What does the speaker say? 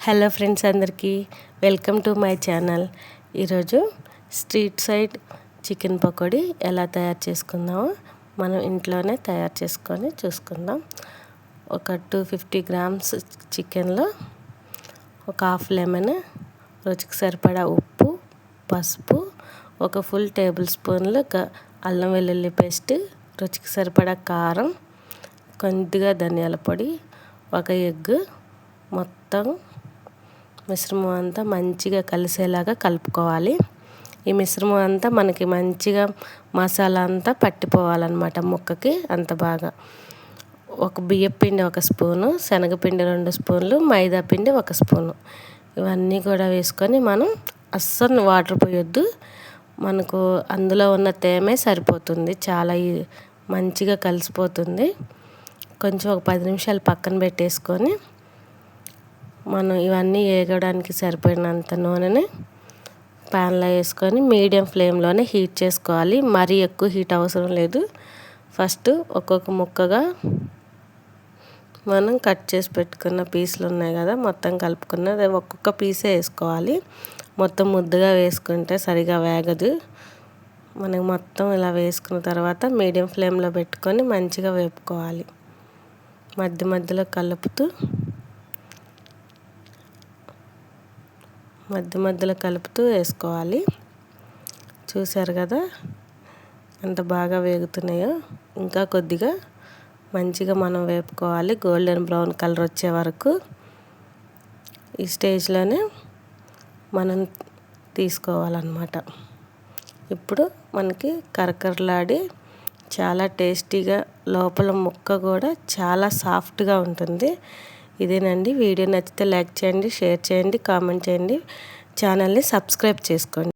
Hello friends, అందరికీ welcome to my channel. ఈరోజు street side chicken pakodi ఎలా తయారు చేసుకుందామో మనం ఇంట్లోనే తయారు చేసుకొని చూసుకుందాం. ఒక 250 గ్రామ్స్ చికెన్లో ఒక హాఫ్ లెమన్, రుచికి సరిపడా ఉప్పు, పసుపు, ఒక ఫుల్ టేబుల్ స్పూన్లు అల్లం వెల్లుల్లి పేస్ట్, రుచికి సరిపడా కారం, కొద్దిగా ధనియాల పొడి, ఒక ఎగ్, మొత్తం మిశ్రమం అంతా మంచిగా కలిసేలాగా కలుపుకోవాలి. ఈ మిశ్రమం అంతా మనకి మంచిగా మసాలా అంతా పట్టిపోవాలన్నమాట ముక్కకి అంత బాగా. ఒక బియ్యపిండి 1 స్పూను, శనగపిండి 2 స్పూన్లు, మైదా పిండి 1 స్పూను, ఇవన్నీ కూడా వేసుకొని మనం అస్సలు వాటర్ పోయొద్దు. మనకు అందులో ఉన్న తేమే సరిపోతుంది, చాలా మంచిగా కలిసిపోతుంది. కొంచెం ఒక 10 నిమిషాలు పక్కన పెట్టేసుకొని మనం ఇవన్నీ వేగడానికి సరిపోయినంత నూనెని ప్యాన్లో వేసుకొని మీడియం ఫ్లేమ్లోనే హీట్ చేసుకోవాలి. మరీ ఎక్కువ హీట్ అవసరం లేదు. ఫస్ట్ ఒక్కొక్క ముక్కగా మనం కట్ చేసి పెట్టుకున్న పీసులు ఉన్నాయి కదా, మొత్తం కలుపుకున్నది ఒక్కొక్క పీసే వేసుకోవాలి. మొత్తం ముద్దగా వేసుకుంటే సరిగా వేగదు. మనకి మొత్తం ఇలా వేసుకున్న తర్వాత మీడియం ఫ్లేమ్లో పెట్టుకొని మంచిగా వేపుకోవాలి. మధ్య మధ్యలో కలుపుతూ వేసుకోవాలి. చూసారు కదా ఎంత బాగా వేగుతున్నాయో. ఇంకా కొద్దిగా మంచిగా మనం వేపుకోవాలి, గోల్డెన్ బ్రౌన్ కలర్ వచ్చే వరకు. ఈ స్టేజ్లోనే మనం తీసుకోవాలన్నమాట. ఇప్పుడు మనకి కరకరలాడి చాలా టేస్టీగా, లోపల ముక్క కూడా చాలా సాఫ్ట్గా ఉంటుంది. ఇదేనండి. వీడియో నచ్చితే లైక్ చేయండి, షేర్ చేయండి, కామెంట్ చేయండి, ఛానల్ని సబ్స్క్రైబ్ చేసుకోండి.